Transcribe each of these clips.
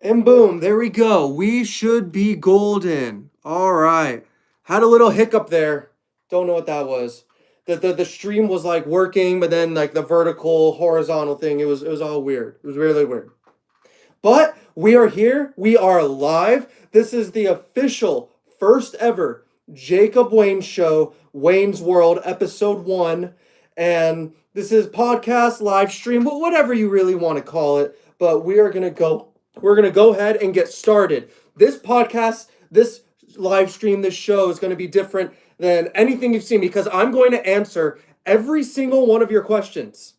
And boom, there we go. We should be golden. All right. Had a little hiccup there. Don't know what that was. The stream was like working, but then like the vertical, horizontal thing, it was all weird. It was really weird. But we are here. We are live. This is the official first ever Jacob Wayne Show, Wayne's World, episode 1. And this is podcast, live stream, whatever you really want to call it. But we're going to go ahead and get started. This podcast, this live stream, this show is going to be different than anything you've seen because I'm going to answer every single one of your questions.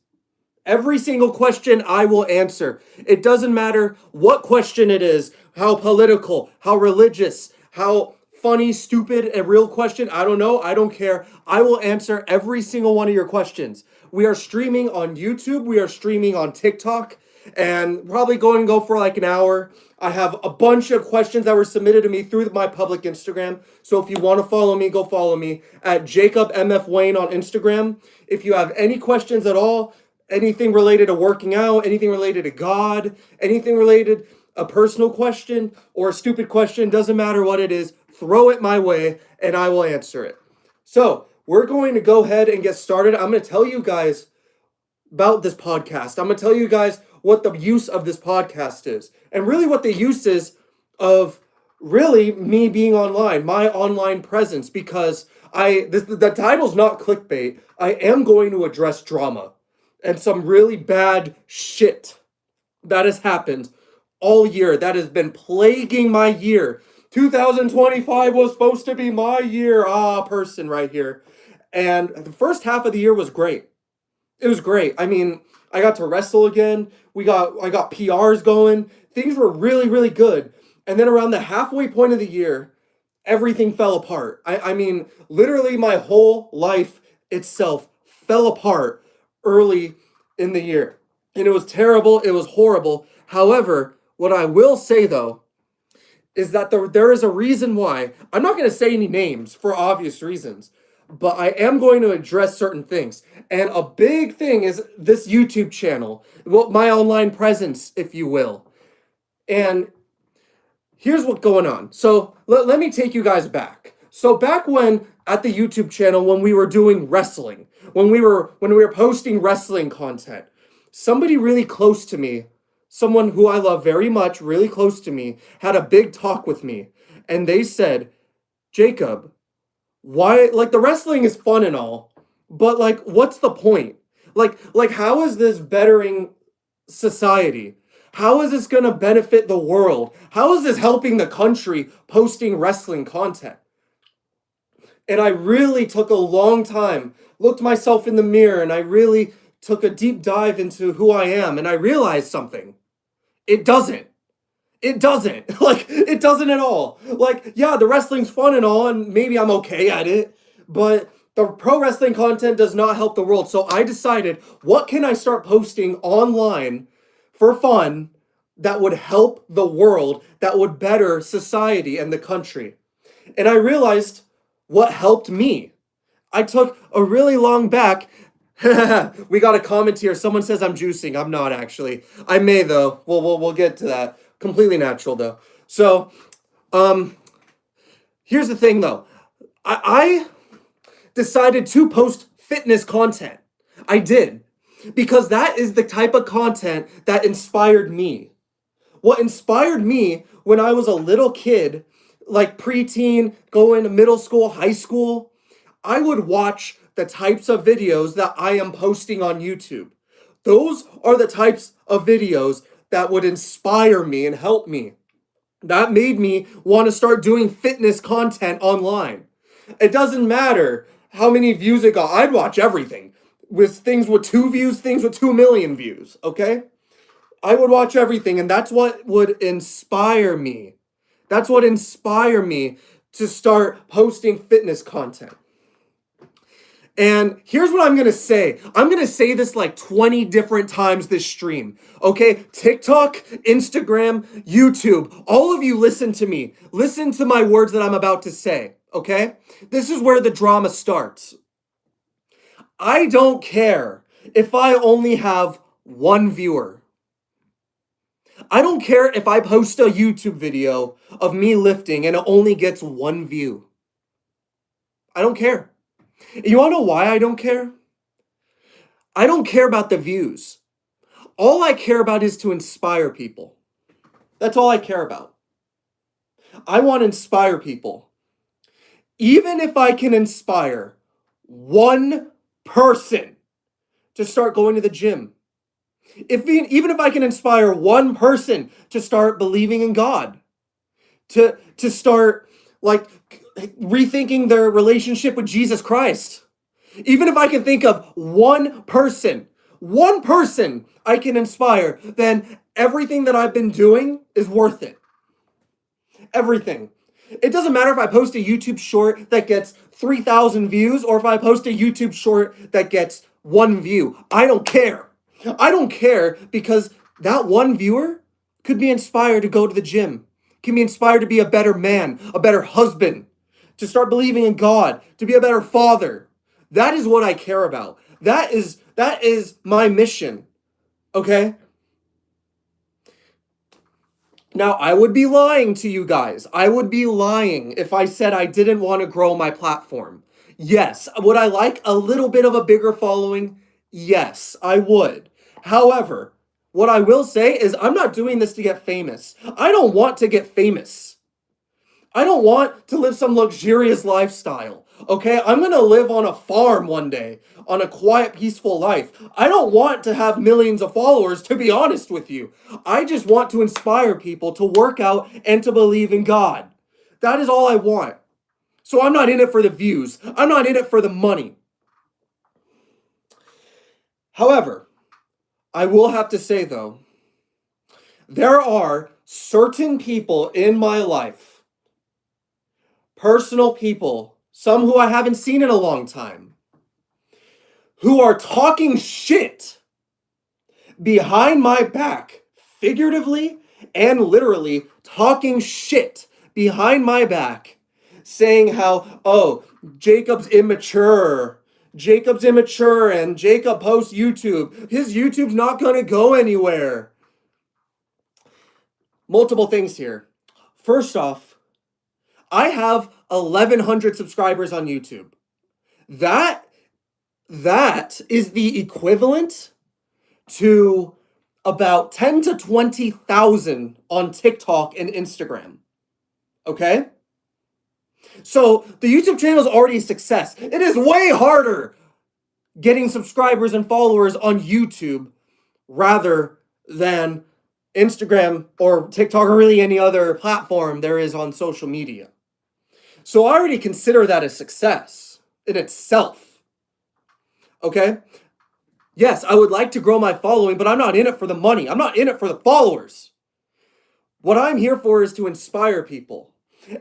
Every single question I will answer. It doesn't matter what question it is, how political, how religious, how funny, stupid, a real question. I don't know. I don't care. I will answer every single one of your questions. We are streaming on YouTube. We are streaming on TikTok and probably going to go for like an hour. I have a bunch of questions that were submitted to me through my public Instagram. So if you want to follow me, go follow me at Jacob MF Wayne on Instagram. If you have any questions at all, anything related to working out, anything related to God, anything related, a personal question or a stupid question, doesn't matter what it is, throw it my way and I will answer it. So we're going to go ahead and get started. I'm going to tell you guys about this podcast. I'm going to tell you guys what the use of this podcast is and really what the use is of really me being online, my online presence, because the title's not clickbait. I am going to address drama and some really bad shit that has happened all year, that has been plaguing my year. 2025 was supposed to be my year, person right here. And the first half of the year was great. It was great. I mean, I got to wrestle again. I got PRs going. Things were really, really good. And then around the halfway point of the year, everything fell apart. I mean, literally my whole life itself fell apart early in the year. And it was terrible. It was horrible. However, what I will say though, is that there is a reason why. I'm not going to say any names for obvious reasons, but I am going to address certain things. And a big thing is this YouTube channel, well, my online presence, if you will. And here's what's going on. So let me take you guys back. So back when at the YouTube channel, when we were doing wrestling, when we were posting wrestling content, somebody really close to me, someone who I love very much, really close to me, had a big talk with me. And they said, Jacob, why, like, the wrestling is fun and all, but like, what's the point? Like how is this bettering society? How is this going to benefit the world? How is this helping the country posting wrestling content? And I really took a long time, looked myself in the mirror, and I really took a deep dive into who I am, and I realized something. It doesn't. It doesn't. Like, it doesn't at all. Like, yeah, the wrestling's fun and all, and maybe I'm okay at it, but the pro wrestling content does not help the world. So I decided, what can I start posting online for fun that would help the world, that would better society and the country? And I realized what helped me. I took a really long back. We got a comment here. Someone says I'm juicing. I'm not actually. I may though. We'll get to that. Completely natural though. So, here's the thing though. I decided to post fitness content. I did because that is the type of content that inspired me. What inspired me when I was a little kid, like preteen, going to middle school, high school, I would watch the types of videos that I am posting on YouTube. Those are the types of videos that would inspire me and help me. That made me want to start doing fitness content online. It doesn't matter how many views it got. I'd watch everything. With things with 2 views, things with 2 million views, okay? I would watch everything, and that's what would inspire me. That's what inspired me to start posting fitness content. And here's what I'm going to say. I'm going to say this like 20 different times this stream. Okay? TikTok, Instagram, YouTube. All of you listen to me. Listen to my words that I'm about to say. Okay? This is where the drama starts. I don't care if I only have 1 viewer. I don't care if I post a YouTube video of me lifting and it only gets 1 view. I don't care. You want to know why I don't care? I don't care about the views. All I care about is to inspire people. That's all I care about. I want to inspire people. Even if I can inspire one person to start going to the gym, even if I can inspire one person to start believing in God, to start like rethinking their relationship with Jesus Christ, even if I can think of one person I can inspire, then everything that I've been doing is worth it. Everything. It doesn't matter if I post a YouTube short that gets 3,000 views or if I post a YouTube short that gets 1 view. I don't care. I don't care because that one viewer could be inspired to go to the gym, can be inspired to be a better man, a better husband, to start believing in God, to be a better father. That is what I care about. That is my mission. Okay? Now, I would be lying to you guys. I would be lying if I said I didn't want to grow my platform. Yes. Would I like a little bit of a bigger following? Yes, I would. However, what I will say is I'm not doing this to get famous. I don't want to get famous. I don't want to live some luxurious lifestyle. Okay? I'm going to live on a farm one day, on a quiet, peaceful life. I don't want to have millions of followers, to be honest with you. I just want to inspire people to work out and to believe in God. That is all I want. So I'm not in it for the views. I'm not in it for the money. However, I will have to say though, there are certain people in my life, personal people, some who I haven't seen in a long time, who are talking shit behind my back, figuratively and literally talking shit behind my back, saying how, oh, Jacob's immature and Jacob posts YouTube. His YouTube's not going to go anywhere. Multiple things here. First off, I have 1,100 subscribers on YouTube. That is the equivalent to about 10 to 20,000 on TikTok and Instagram. Okay? So the YouTube channel is already a success. It is way harder getting subscribers and followers on YouTube rather than Instagram or TikTok or really any other platform there is on social media. So I already consider that a success in itself. Okay? Yes, I would like to grow my following, but I'm not in it for the money. I'm not in it for the followers. What I'm here for is to inspire people.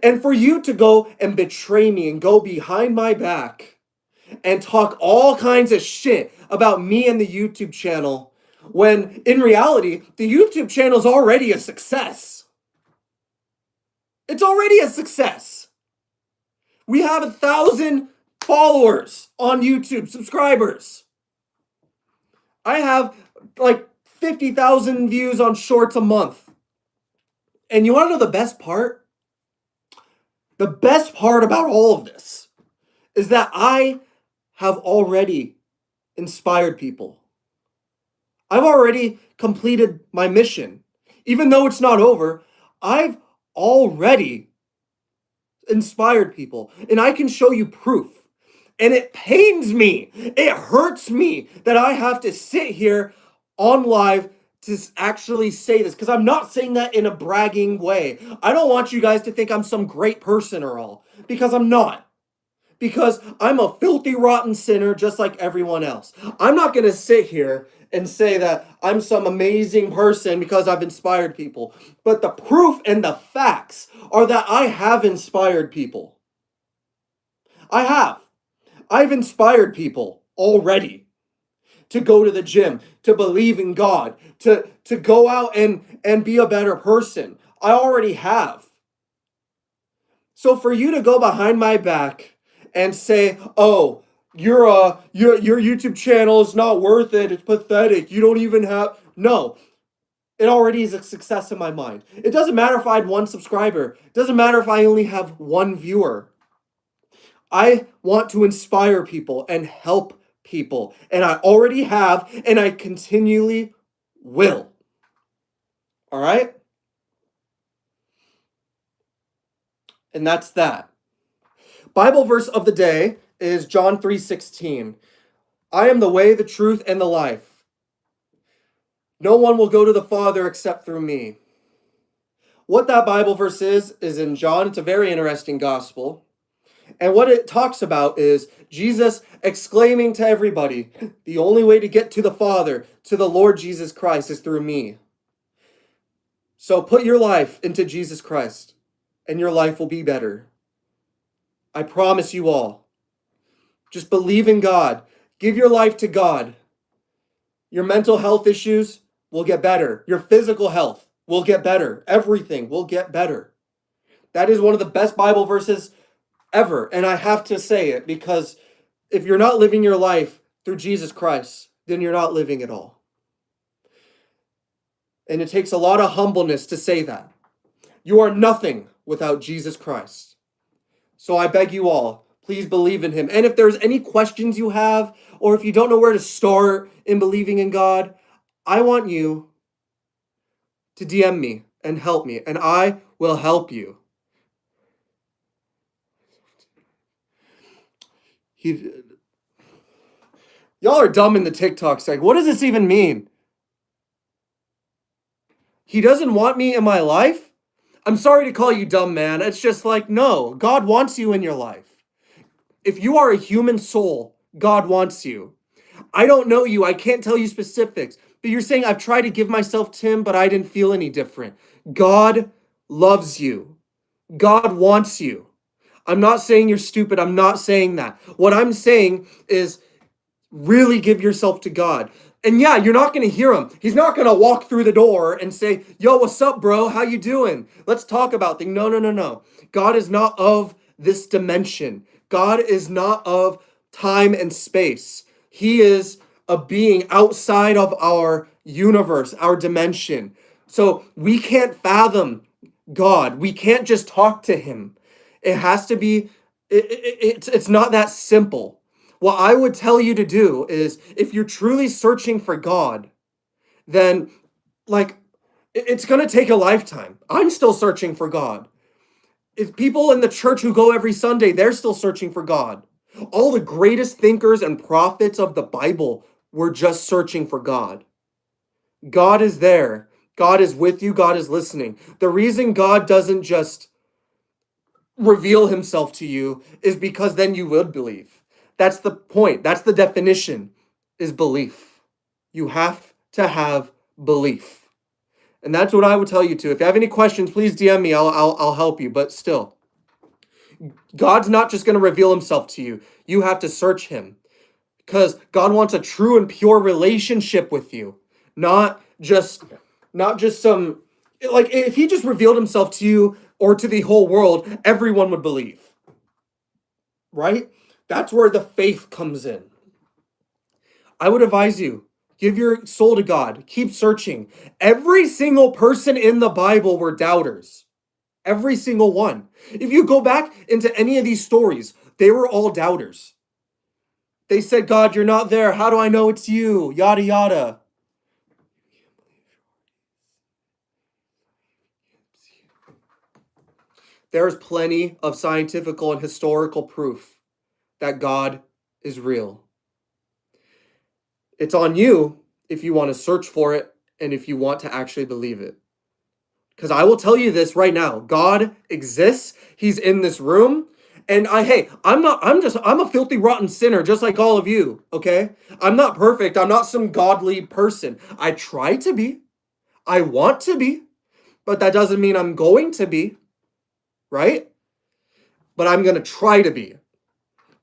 And for you to go and betray me and go behind my back and talk all kinds of shit about me and the YouTube channel, when in reality, the YouTube channel is already a success. It's already a success. We have 1,000 followers on YouTube, subscribers. I have like 50,000 views on shorts a month. And you want to know the best part? The best part about all of this is that I have already inspired people. I've already completed my mission. Even though it's not over, I've already inspired people. And I can show you proof. And it pains me. It hurts me that I have to sit here on live to actually say this, because I'm not saying that in a bragging way. I don't want you guys to think I'm some great person or all, because I'm not. Because I'm a filthy, rotten sinner just like everyone else. I'm not going to sit here and say that I'm some amazing person because I've inspired people. But the proof and the facts are that I have inspired people. I have. I've inspired people already to go to the gym, to believe in God, to go out and be a better person. I already have. So for you to go behind my back and say, oh, your YouTube channel is not worth it, it's pathetic, you don't even have... No. It already is a success in my mind. It doesn't matter if I had 1 subscriber. It doesn't matter if I only have 1 viewer. I want to inspire people and help people. And I already have, and I continually will. All right? And that's that. Bible verse of the day is John 3:16. I am the way, the truth, and the life. No one will go to the Father except through me. What that Bible verse is in John. It's a very interesting gospel. And what it talks about is Jesus exclaiming to everybody, the only way to get to the Father, to the Lord Jesus Christ, is through me. So put your life into Jesus Christ, and your life will be better. I promise you all. Just believe in God. Give your life to God. Your mental health issues will get better. Your physical health will get better. Everything will get better. That is one of the best Bible verses ever. And I have to say it because if you're not living your life through Jesus Christ, then you're not living at all. And it takes a lot of humbleness to say that. You are nothing without Jesus Christ. So I beg you all, please believe in him. And if there's any questions you have, or if you don't know where to start in believing in God, I want you to DM me and help me, and I will help you. Y'all are dumb in the TikTok side. What does this even mean? He doesn't want me in my life? I'm sorry to call you dumb, man. It's just like, no, God wants you in your life. If you are a human soul, God wants you. I don't know you. I can't tell you specifics. But you're saying I've tried to give myself to him, but I didn't feel any different. God loves you. God wants you. I'm not saying you're stupid. I'm not saying that. What I'm saying is really give yourself to God. And yeah, you're not going to hear him. He's not going to walk through the door and say, yo, what's up, bro? How you doing? Let's talk about things. No. God is not of this dimension. God is not of time and space. He is a being outside of our universe, our dimension. So we can't fathom God. We can't just talk to him. It has to be, it's not that simple. What I would tell you to do is if you're truly searching for God, then it's going to take a lifetime. I'm still searching for God. If people in the church who go every Sunday, they're still searching for God. All the greatest thinkers and prophets of the Bible were just searching for God. God is there. God is with you. God is listening. The reason God doesn't just reveal himself to you is because then you would believe. That's the point. That's the definition, is belief. You have to have belief. And that's what I would tell you to. If you have any questions, please DM me. I'll help you. But still, God's not just going to reveal himself to you. You have to search him. Because God wants a true and pure relationship with you. Not just some, like, if he just revealed himself to you or to the whole world, everyone would believe. Right? That's where the faith comes in. I would advise you, give your soul to God. Keep searching. Every single person in the Bible were doubters. Every single one. If you go back into any of these stories, they were all doubters. They said, God, you're not there. How do I know it's you? Yada, yada. There's plenty of scientific and historical proof that God is real. It's on you if you want to search for it and if you want to actually believe it. Because I will tell you this right now. God exists. He's in this room. And I'm a filthy, rotten sinner, just like all of you, okay? I'm not perfect. I'm not some godly person. I try to be. I want to be. But that doesn't mean I'm going to be, right? But I'm going to try to be.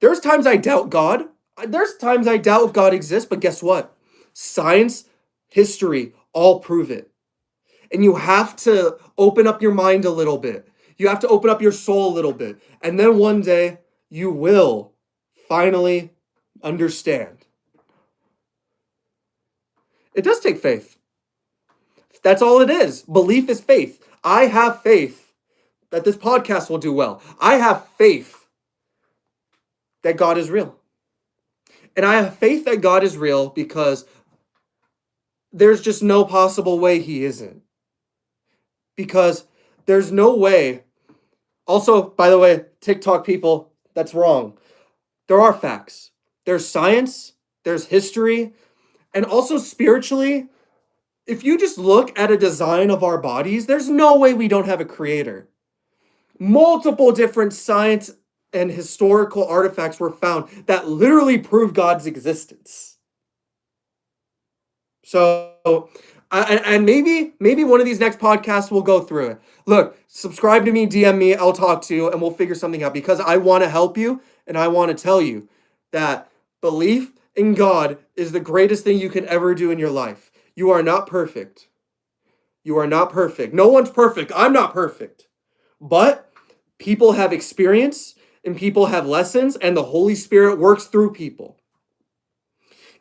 There's times I doubt God. There's times I doubt if God exists, but guess what? Science, history, all prove it. And you have to open up your mind a little bit. You have to open up your soul a little bit. And then one day, you will finally understand. It does take faith. That's all it is. Belief is faith. I have faith that this podcast will do well. I have faith that God is real. And I have faith that God is real because there's just no possible way he isn't. Because there's no way. Also, by the way, TikTok people, that's wrong. There are facts. There's science, there's history, and also spiritually, if you just look at a design of our bodies, there's no way we don't have a creator. Multiple different science and historical artifacts were found that literally prove God's existence. So, and maybe one of these next podcasts will go through it. Look, subscribe to me, DM me, I'll talk to you, and we'll figure something out because I want to help you and I want to tell you that belief in God is the greatest thing you can ever do in your life. You are not perfect. You are not perfect. No one's perfect. I'm not perfect. But people have experience and people have lessons, and the Holy Spirit works through people.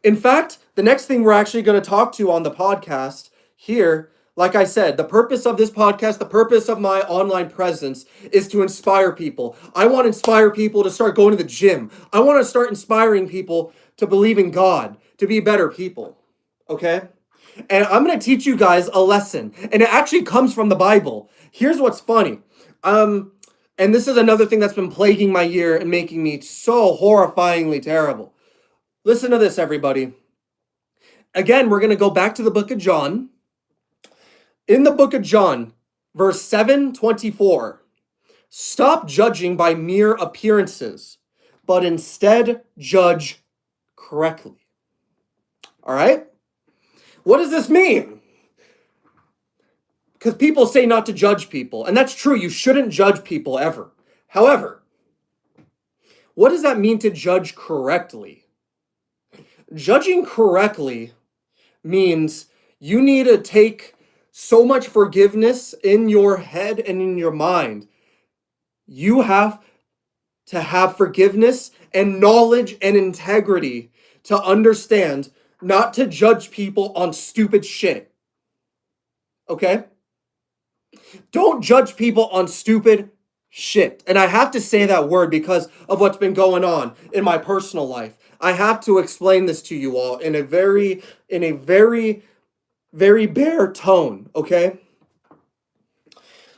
In fact, the next thing we're actually going to talk to on the podcast here, like I said, the purpose of this podcast, the purpose of my online presence is to inspire people. I want to inspire people to start going to the gym. I want to start inspiring people to believe in God, to be better people. Okay? And I'm going to teach you guys a lesson. And it actually comes from the Bible. Here's what's funny. And this is another thing that's been plaguing my year and making me so horrifyingly terrible. Listen to this, everybody. Again, we're going to go back to the book of John. In the book of John, verse 7:24, stop judging by mere appearances, but instead judge correctly. All right? What does this mean? Because people say not to judge people, and that's true. You shouldn't judge people ever. However, what does that mean to judge correctly? Judging correctly means you need to take so much forgiveness in your head and in your mind. You have to have forgiveness and knowledge and integrity to understand not to judge people on stupid shit. Okay? Don't judge people on stupid shit. And I have to say that word because of what's been going on in my personal life. I have to explain this to you all in a very bare tone, okay?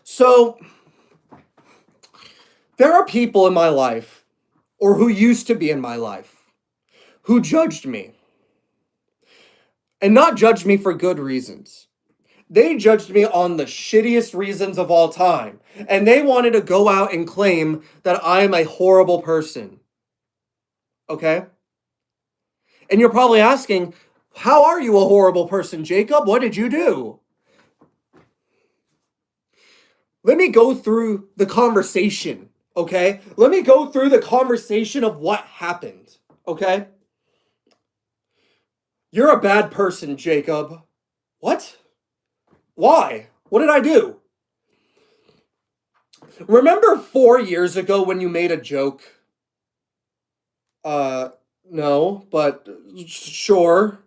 So, there are people in my life, or who used to be in my life, who judged me. And not judged me for good reasons. They judged me on the shittiest reasons of all time. And they wanted to go out and claim that I am a horrible person. Okay? And you're probably asking, how are you a horrible person, Jacob? What did you do? Let me go through the conversation, okay? Let me go through the conversation of what happened, okay? You're a bad person, Jacob. What? Why? What did I do? Remember 4 years ago when you made a joke? No, but sure.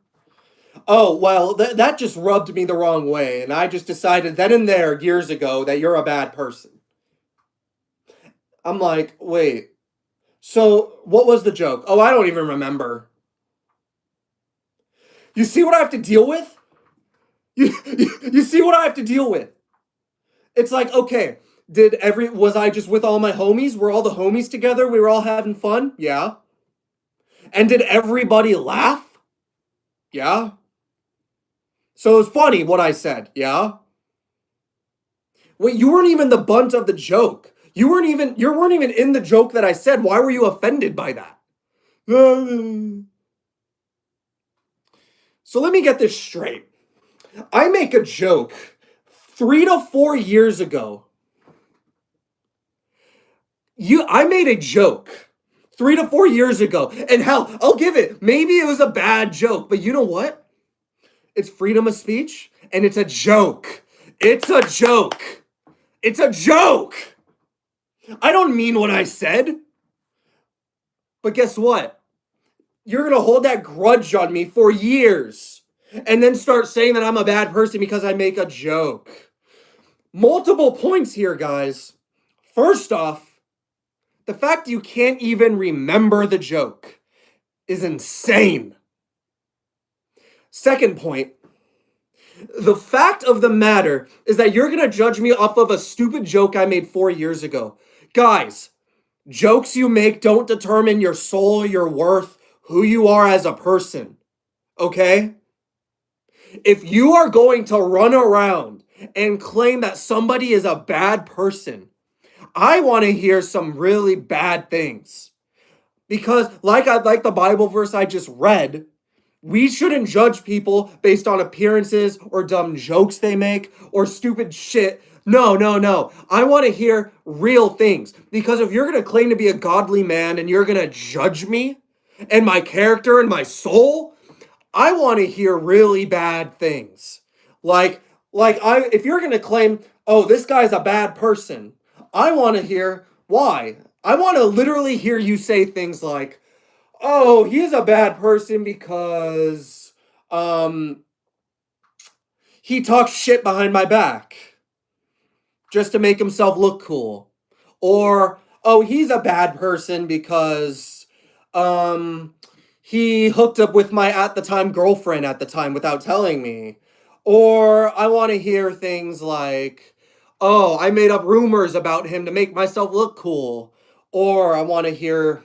Oh, well, that just rubbed me the wrong way, and I just decided then and there, years ago, that you're a bad person. I'm like, wait, so what was the joke? Oh, I don't even remember. You see what I have to deal with? You see what I have to deal with? It's like, okay, was I just with all my homies? Were all the homies together? We were all having fun? Yeah. And did everybody laugh? Yeah. So it was funny what I said, yeah? Wait, you weren't even the bunt of the joke. You weren't even in the joke that I said. Why were you offended by that? So let me get this straight. I make a joke 3 to 4 years ago. I made a joke 3 to 4 years ago. And hell, I'll give it. Maybe it was a bad joke, but you know what? It's freedom of speech, and it's a joke. It's a joke. It's a joke. I don't mean what I said. But guess what? You're going to hold that grudge on me for years. and then start saying that I'm a bad person because I make a joke. Multiple points here, guys. First off, the fact you can't even remember the joke is insane. Second point, the fact of the matter is that you're going to judge me off of a stupid joke I made 4 years ago. Guys, jokes you make don't determine your soul, your worth, who you are as a person. Okay? If you are going to run around and claim that somebody is a bad person, I want to hear some really bad things. Because like the Bible verse I just read, we shouldn't judge people based on appearances or dumb jokes they make or stupid shit. No, no, no. I want to hear real things. Because if you're going to claim to be a godly man and you're going to judge me and my character and my soul, I want to hear really bad things. If you're going to claim, "Oh, this guy's a bad person." I want to hear why. I want to literally hear you say things like, "Oh, he's a bad person because he talks shit behind my back just to make himself look cool." Or, "Oh, he's a bad person because he hooked up with my at the time girlfriend at the time without telling me." Or I want to hear things like, "Oh, I made up rumors about him to make myself look cool." Or I want to hear,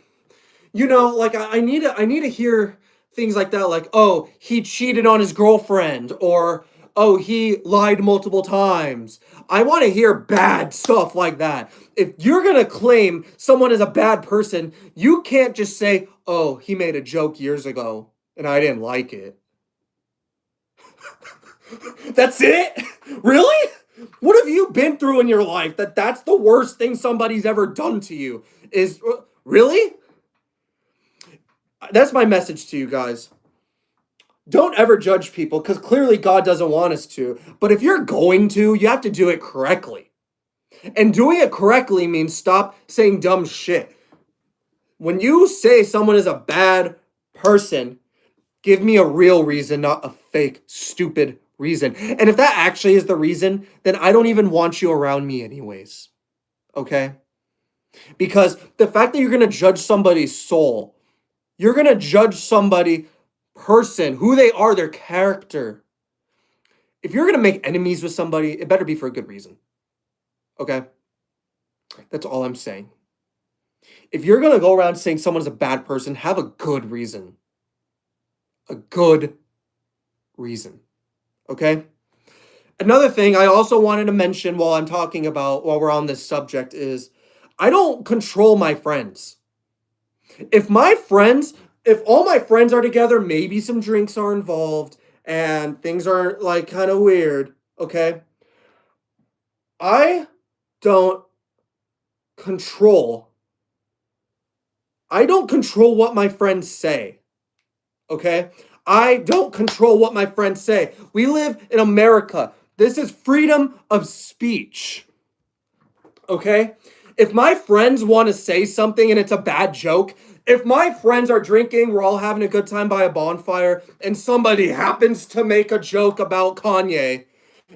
I need to hear things like that, like, "Oh, he cheated on his girlfriend," or, "Oh, he lied multiple times." I want to hear bad stuff like that. If you're going to claim someone is a bad person, you can't just say, "Oh, he made a joke years ago and I didn't like it." That's it? Really? What have you been through in your life that's the worst thing somebody's ever done to you? Is really? That's my message to you guys. Don't ever judge people because clearly God doesn't want us to. But if you're going to, you have to do it correctly. And doing it correctly means stop saying dumb shit. When you say someone is a bad person, give me a real reason, not a fake, stupid reason. And if that actually is the reason, then I don't even want you around me anyways. Okay? Because the fact that you're going to judge somebody's soul, you're going to judge somebody person, who they are, their character. If you're going to make enemies with somebody, it better be for a good reason. Okay? That's all I'm saying. If you're going to go around saying someone's a bad person, have a good reason. A good reason. Okay? Another thing I also wanted to mention while we're on this subject is I don't control my friends. If all my friends are together, maybe some drinks are involved and things are like kind of weird, okay? I don't control what my friends say. Okay? I don't control what my friends say. We live in America. This is freedom of speech. Okay? If my friends want to say something and it's a bad joke, if my friends are drinking, we're all having a good time by a bonfire, and somebody happens to make a joke about Kanye,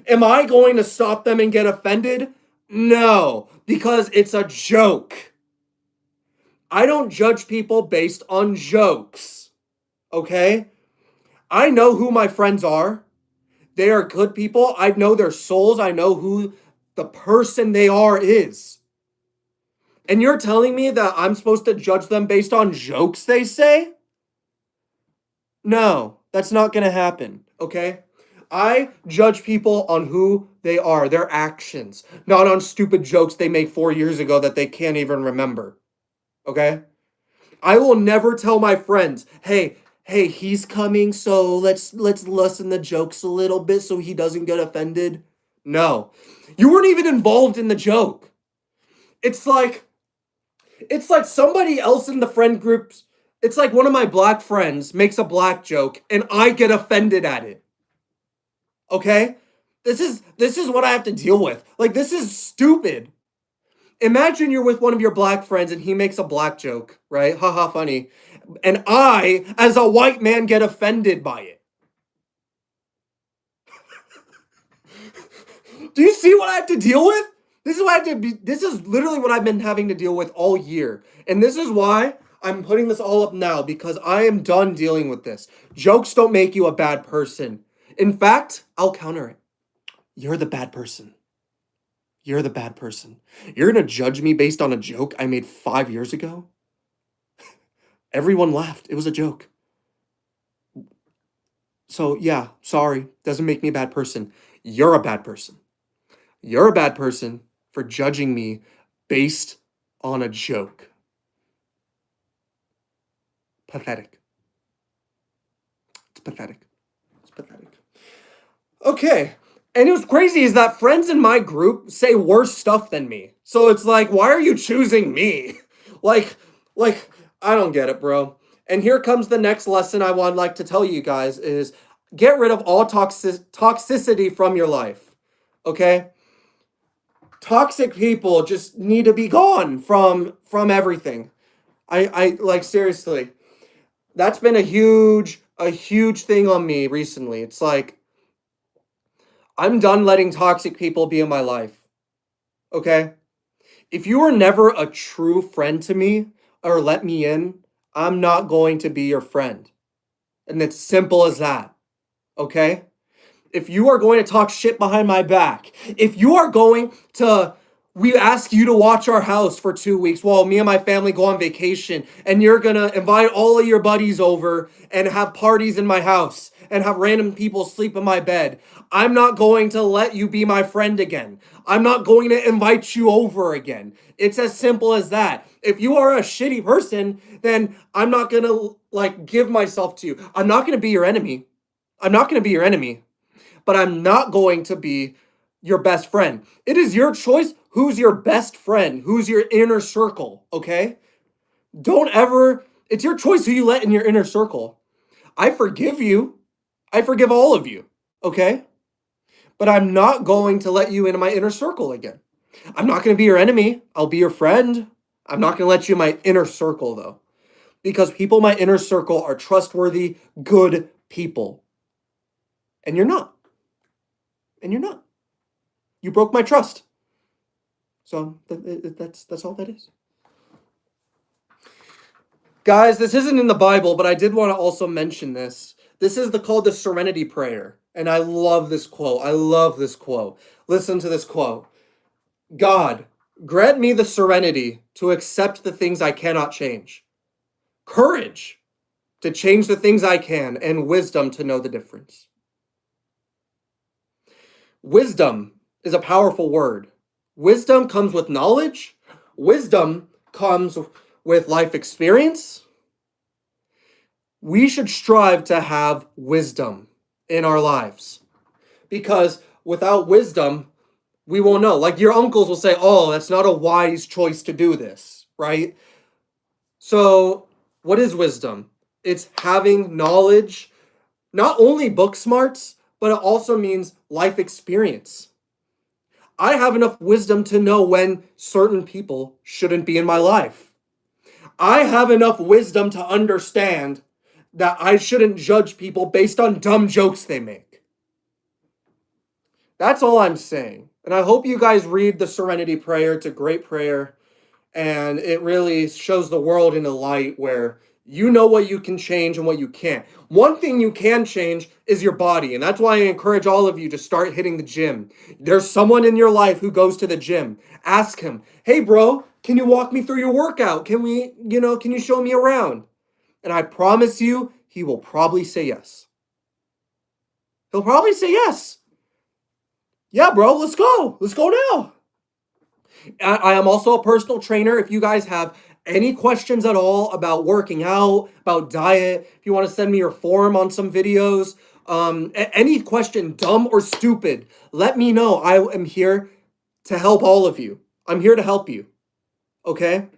am I going to stop them and get offended? No, because it's a joke. I don't judge people based on jokes. Okay? I know who my friends are. They are good people. I know their souls. I know who the person they are is. And you're telling me that I'm supposed to judge them based on jokes they say? No, that's not going to happen, okay? I judge people on who they are, their actions, not on stupid jokes they made 4 years ago that they can't even remember, okay? I will never tell my friends, hey, he's coming, so let's lessen the jokes a little bit so he doesn't get offended. No. You weren't even involved in the joke. It's like somebody else in the friend groups, it's like one of my black friends makes a black joke and I get offended at it. Okay? This is what I have to deal with. Like, this is stupid. Imagine you're with one of your black friends and he makes a black joke, right? Haha, funny. And I, as a white man, get offended by it. Do you see what I have to deal with? This is what I have to be. This is literally what I've been having to deal with all year. And this is why I'm putting this all up now, because I am done dealing with this. Jokes don't make you a bad person. In fact, I'll counter it. You're the bad person. You're the bad person. You're going to judge me based on a joke I made 5 years ago? Everyone laughed. It was a joke. So, yeah, sorry. Doesn't make me a bad person. You're a bad person. You're a bad person for judging me based on a joke. Pathetic. It's pathetic. It's pathetic. Okay. And what's crazy is that friends in my group say worse stuff than me. So it's like, why are you choosing me? like, I don't get it, bro. And here comes the next lesson I would like to tell you guys is get rid of all toxicity from your life. Okay? Toxic people just need to be gone from everything. I like, seriously. That's been a huge thing on me recently. It's like, I'm done letting toxic people be in my life. Okay? If you are never a true friend to me or let me in, I'm not going to be your friend. And it's simple as that. Okay? If you are going to talk shit behind my back, if you are going to, we ask you to watch our house for 2 weeks while me and my family go on vacation, and you're going to invite all of your buddies over and have parties in my house and have random people sleep in my bed, I'm not going to let you be my friend again. I'm not going to invite you over again. It's as simple as that. If you are a shitty person, then I'm not going to give myself to you. I'm not going to be your enemy. I'm not going to be your enemy. But I'm not going to be your best friend. It is your choice who's your best friend, who's your inner circle, okay? It's your choice who you let in your inner circle. I forgive you. I forgive all of you, okay? But I'm not going to let you into my inner circle again. I'm not going to be your enemy. I'll be your friend. I'm not going to let you in my inner circle, though, because people in my inner circle are trustworthy, good people. And you're not. And you're not. You broke my trust. So that's all that is. Guys, this isn't in the Bible, but I did want to also mention this. This is called the Serenity Prayer. And I love this quote. I love this quote. Listen to this quote. God, grant me the serenity to accept the things I cannot change, courage to change the things I can, and wisdom to know the difference. Wisdom is a powerful word. Wisdom comes with knowledge. Wisdom comes with life experience. We should strive to have wisdom in our lives, because without wisdom, we won't know. Like your uncles will say, oh, that's not a wise choice to do this, right? So what is wisdom? It's having knowledge, not only book smarts, but it also means life experience. I have enough wisdom to know when certain people shouldn't be in my life. I have enough wisdom to understand that I shouldn't judge people based on dumb jokes they make. That's all I'm saying. And I hope you guys read the Serenity Prayer. It's a great prayer. And it really shows the world in a light where you know what you can change and what you can't. One thing you can change is your body. And that's why I encourage all of you to start hitting the gym. There's someone in your life who goes to the gym. Ask him, hey bro, can you walk me through your workout? Can you show me around? And I promise you, he will probably say yes. He'll probably say yes. Yeah, bro, let's go. Let's go now. I am also a personal trainer. If you guys have any questions at all about working out, about diet, if you want to send me your form on some videos, any question, dumb or stupid, let me know. I am here to help all of you. I'm here to help you. Okay?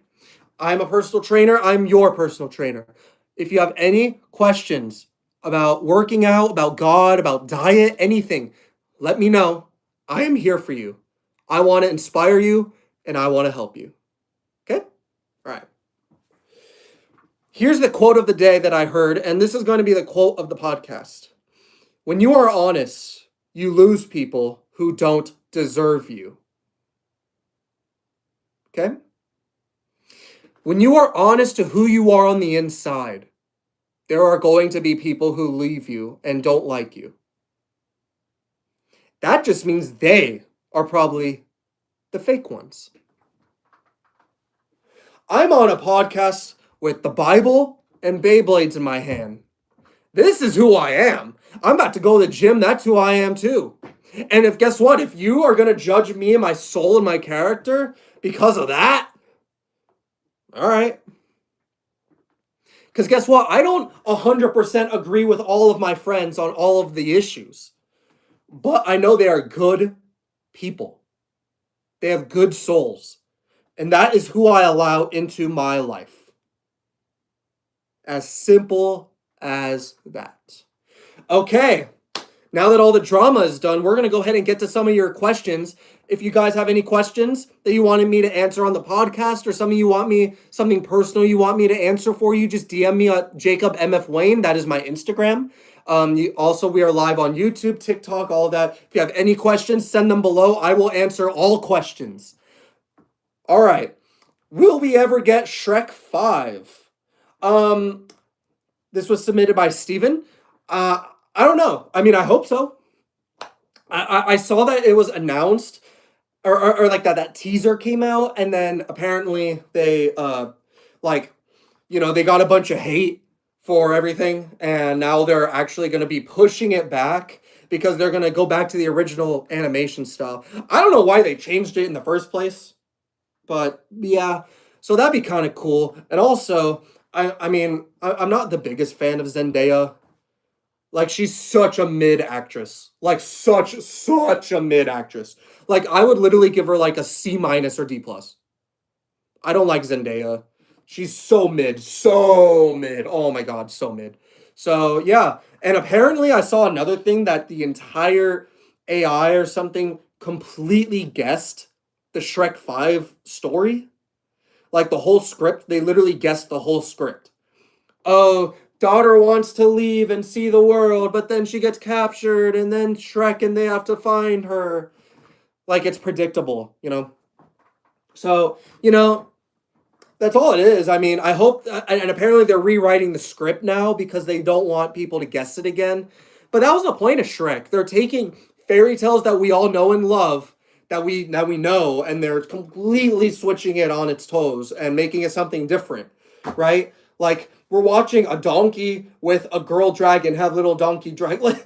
I'm a personal trainer. I'm your personal trainer. If you have any questions about working out, about God, about diet, anything, let me know. I am here for you. I want to inspire you and I want to help you. Okay? All right. Here's the quote of the day that I heard, and this is going to be the quote of the podcast. When you are honest, you lose people who don't deserve you. Okay? When you are honest to who you are on the inside, there are going to be people who leave you and don't like you. That just means they are probably the fake ones. I'm on a podcast with the Bible and Beyblades in my hand. This is who I am. I'm about to go to the gym. That's who I am too. And if guess what? If you are going to judge me and my soul and my character because of that, all right. Because guess what? I don't 100% agree with all of my friends on all of the issues. But I know they are good people. They have good souls. And that is who I allow into my life. As simple as that. Okay. Now that all the drama is done, we're going to go ahead and get to some of your questions. If you guys have any questions that you wanted me to answer on the podcast, or something personal you want me to answer for you, just DM me at Jacob MF Wayne. That is my Instagram. We are live on YouTube, TikTok, all of that. If you have any questions, send them below. I will answer all questions. All right. Will we ever get Shrek 5? This was submitted by Steven. I don't know. I mean, I hope so. I saw that it was announced, or like that teaser came out, and then apparently they they got a bunch of hate for everything, and now they're actually going to be pushing it back because they're going to go back to the original animation style. I don't know why they changed it in the first place, but yeah, so that'd be kind of cool. And also, I'm not the biggest fan of Zendaya. Like, she's such a mid actress. Like, such a mid actress. Like, I would literally give her like a C- or D+. I don't like Zendaya. She's so mid. So mid. Oh my god, so mid. So, yeah. And apparently I saw another thing that the entire AI or something completely guessed the Shrek 5 story. Like, the whole script. They literally guessed the whole script. Oh, daughter wants to leave and see the world, but then she gets captured, and then Shrek and they have to find her. Like, it's predictable, you know? So, that's all it is. I mean, I hope, and apparently they're rewriting the script now because they don't want people to guess it again. But that was the point of Shrek. They're taking fairy tales that we all know and love, that we know, and they're completely switching it on its toes and making it something different, right? Like, we're watching a donkey with a girl dragon have little donkey dragon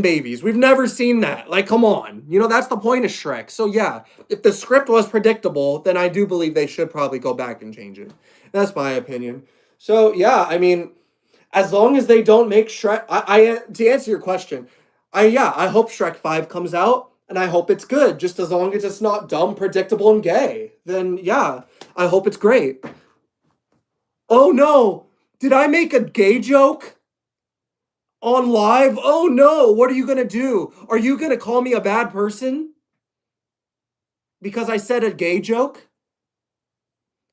babies. We've never seen that. Like, come on. That's the point of Shrek. So yeah, if the script was predictable, then I do believe they should probably go back and change it. That's my opinion. So yeah, I mean, as long as they don't make Shrek, to answer your question, I hope Shrek 5 comes out, and I hope it's good. Just as long as it's not dumb, predictable, and gay, then yeah, I hope it's great. Oh no! Did I make a gay joke on live? Oh no! What are you gonna do? Are you gonna call me a bad person because I said a gay joke?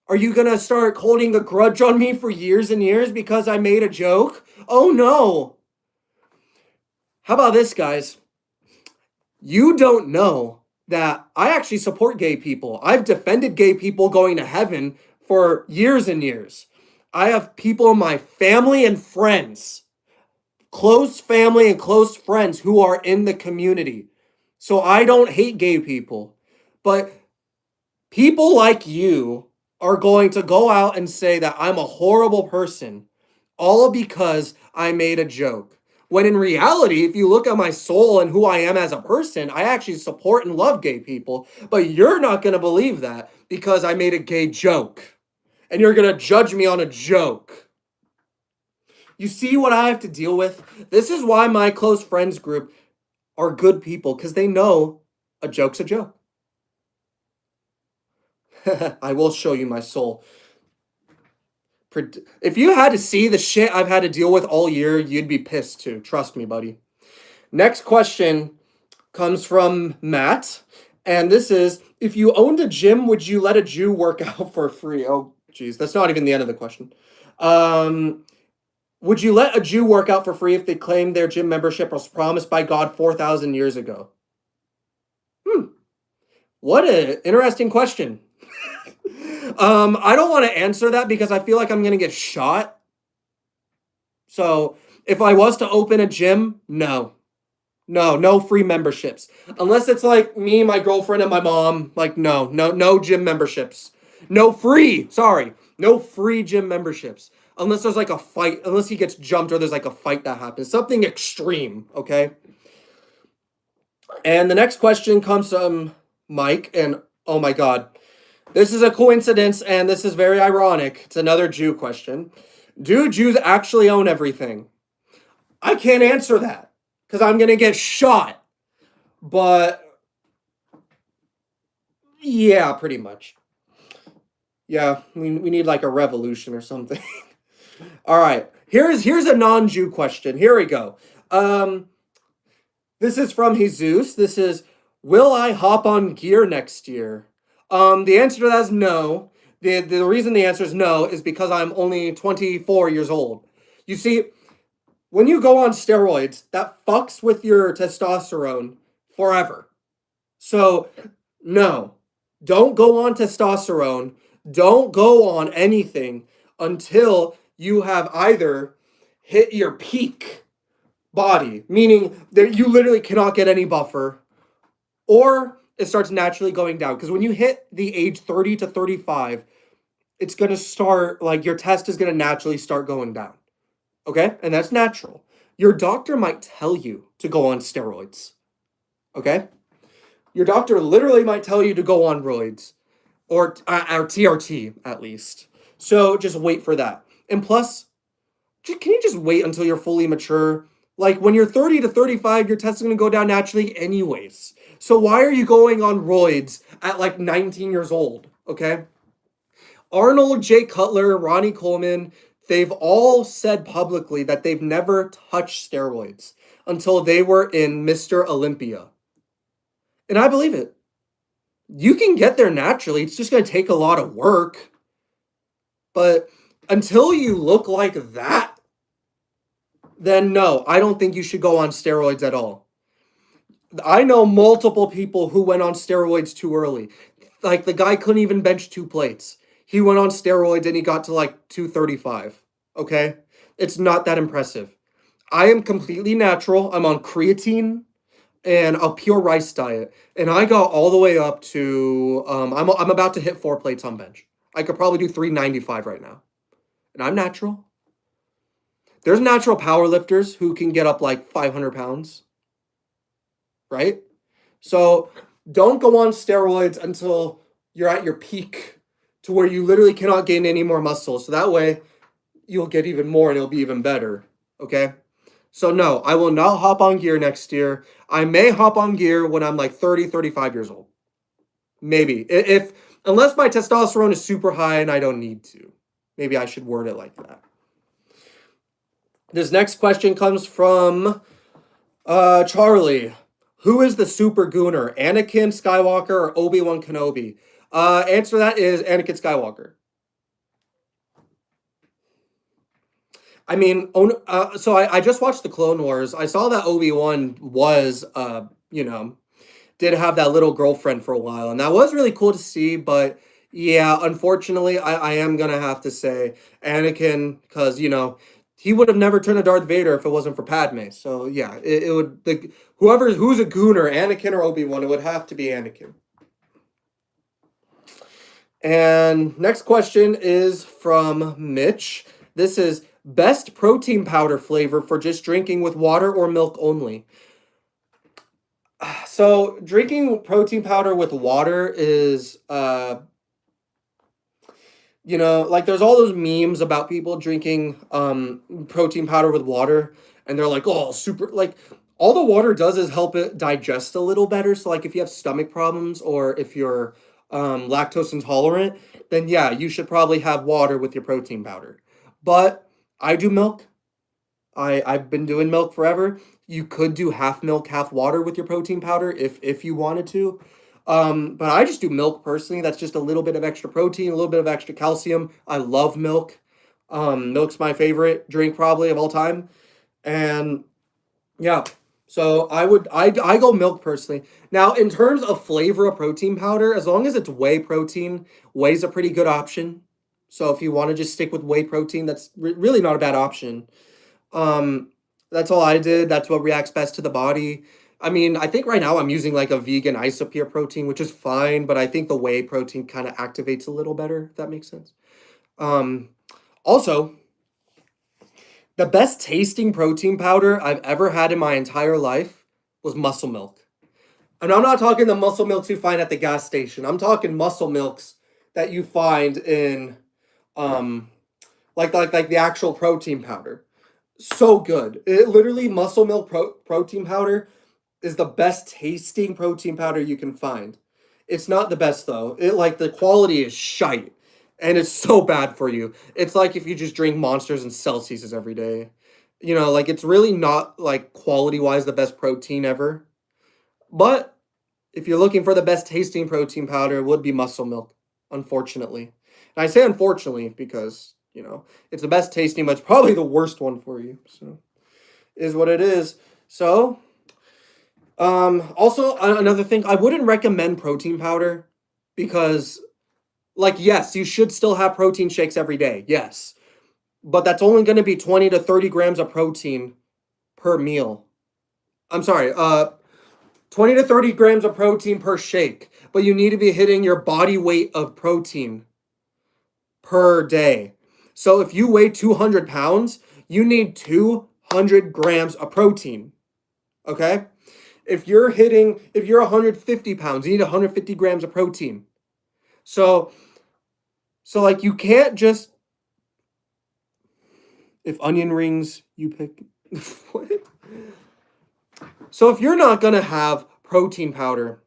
Are you gonna start holding a grudge on me for years and years because I made a joke? Oh no! How about this, guys? You don't know that I actually support gay people. I've defended gay people going to heaven for years and years. I have people in my family and friends, close family and close friends who are in the community. So I don't hate gay people. But people like you are going to go out and say that I'm a horrible person, all because I made a joke. When in reality, if you look at my soul and who I am as a person, I actually support and love gay people. But you're not going to believe that because I made a gay joke. And you're going to judge me on a joke. You see what I have to deal with? This is why my close friends group are good people, because they know a joke's a joke. I will show you my soul. If you had to see the shit I've had to deal with all year, you'd be pissed too. Trust me, buddy. Next question comes from Matt. And this is, if you owned a gym, would you let a Jew work out for free? Oh, geez, that's not even the end of the question. Would you let a Jew work out for free if they claimed their gym membership was promised by God 4,000 years ago? What an interesting question. I don't want to answer that because I feel like I'm gonna get shot. So if I was to open a gym, no. No free memberships. Unless it's like me, my girlfriend, and my mom. Like, no gym memberships. No free gym memberships. Unless there's like a fight, unless he gets jumped or there's like a fight that happens. Something extreme, okay? And the next question comes from Mike, and oh my god. This is a coincidence, and this is very ironic. It's another Jew question. Do Jews actually own everything? I can't answer that because I'm gonna get shot. But yeah, pretty much. Yeah, we need like a revolution or something. All right. Here's a non-Jew question. Here we go. This is from Jesus. This is, will I hop on gear next year? The answer to that is no. The reason the answer is no is because I'm only 24 years old. You see, when you go on steroids, that fucks with your testosterone forever. So, no. Don't go on testosterone. Don't go on anything until you have either hit your peak body, meaning that you literally cannot get any buffer, or it starts naturally going down. Because when you hit the age 30 to 35, it's going to start, like, your test is going to naturally start going down. Okay? And that's natural. Your doctor might tell you to go on steroids. Okay? Your doctor literally might tell you to go on roids or TRT at least. So just wait for that. And plus, can you just wait until you're fully mature? Like when you're 30 to 35, your test is going to go down naturally anyways. So why are you going on roids at like 19 years old? Okay? Arnold J. Cutler, Ronnie Coleman, they've all said publicly that they've never touched steroids until they were in Mr. Olympia. And I believe it. You can get there naturally. It's just going to take a lot of work. But until you look like that, then no, I don't think you should go on steroids at all. I know multiple people who went on steroids too early. Like the guy couldn't even bench 2 plates. He went on steroids and he got to like 235. Okay? It's not that impressive. I am completely natural. I'm on creatine and a pure rice diet, and I got all the way up to I'm about to hit 4 plates on bench. I could probably do 395 right now, and I'm natural. There's natural power lifters who can get up like 500 pounds, right? So don't go on steroids until you're at your peak to where you literally cannot gain any more muscle. So that way you'll get even more and it'll be even better. Okay? So no, I will not hop on gear next year. I may hop on gear when I'm like 30, 35 years old. Maybe. Unless my testosterone is super high and I don't need to. Maybe I should word it like that. This next question comes from Charlie. Who is the super gooner? Anakin Skywalker or Obi-Wan Kenobi? Answer to that is Anakin Skywalker. I mean, so I just watched the Clone Wars. I saw that Obi-Wan was, did have that little girlfriend for a while, and that was really cool to see. But yeah, unfortunately, I am gonna have to say Anakin because he would have never turned to Darth Vader if it wasn't for Padme. So yeah, it would who's a gooner, Anakin or Obi-Wan, it would have to be Anakin. And next question is from Mitch. This is best protein powder flavor for just drinking with water or milk only. So drinking protein powder with water is, like there's all those memes about people drinking protein powder with water, and they're like, oh, super, like all the water does is help it digest a little better. So like if you have stomach problems or if you're lactose intolerant, then yeah, you should probably have water with your protein powder. But I do milk. I've been doing milk forever. You could do half milk, half water with your protein powder if you wanted to. But I just do milk personally. That's just a little bit of extra protein, a little bit of extra calcium. I love milk. Milk's my favorite drink probably of all time. And yeah, So I go milk personally. Now, in terms of flavor of protein powder, as long as it's whey protein, whey's a pretty good option. So if you want to just stick with whey protein, that's really not a bad option. Um, that's all I did. That's what reacts best to the body. I mean, I think right now I'm using like a vegan isopure protein, which is fine, but I think the whey protein kind of activates a little better, if that makes sense. Um, Also, the best tasting protein powder I've ever had in my entire life was muscle milk. And I'm not talking the muscle milks you find at the gas station. I'm talking muscle milks that you find in um like the actual protein powder. So good. It literally muscle milk protein powder is the best tasting protein powder you can find. It's not the best though. It like the quality is shite and it's so bad for you. It's like if you just drink Monsters and Celsius every day. You know, like it's really not like quality wise the best protein ever. But if you're looking for the best tasting protein powder, it would be muscle milk, unfortunately. And I say unfortunately because, you know, it's the best tasting, but it's probably the worst one for you. So, is what it is. So, also another thing, I wouldn't recommend protein powder because, like, yes, you should still have protein shakes every day. Yes. But that's only going to be 20 to 30 grams of protein per meal. I'm sorry, 20 to 30 grams of protein per shake, but you need to be hitting your body weight of protein per day. So if you weigh 200 pounds, you need 200 grams of protein. Okay? If you're 150 pounds, you need 150 grams of protein. So like you can't just, if onion rings, you pick, what? So if you're not gonna have protein powder,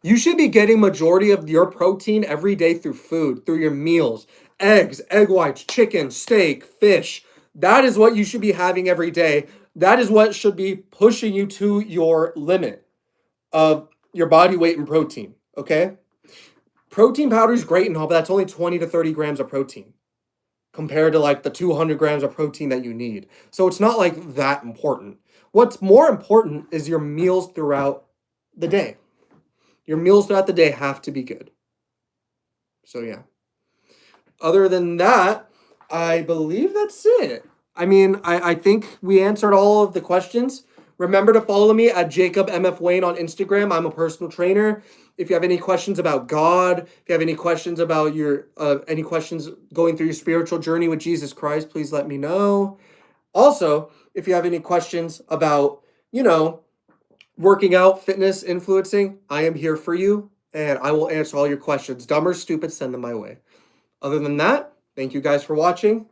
you should be getting majority of your protein every day through food, through your meals, eggs, egg whites, chicken, steak, fish. That is what you should be having every day. That is what should be pushing you to your limit of your body weight and protein, okay? Protein powder is great and all, but that's only 20 to 30 grams of protein compared to like the 200 grams of protein that you need. So it's not like that important. What's more important is your meals throughout the day. Your meals throughout the day have to be good. So yeah. Other than that, I believe that's it. I mean, I think we answered all of the questions. Remember to follow me at Jacob MF Wayne on Instagram. I'm a personal trainer. If you have any questions about God, if you have any questions about any questions going through your spiritual journey with Jesus Christ, please let me know. Also, if you have any questions about, you know, working out, fitness, influencing, I am here for you and I will answer all your questions. Dumb or stupid, send them my way. Other than that, thank you guys for watching.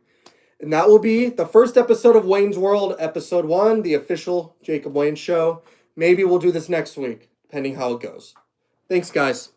And that will be the first episode of Wayne's World, episode 1, the official Jacob Wayne show. Maybe we'll do this next week, depending how it goes. Thanks, guys.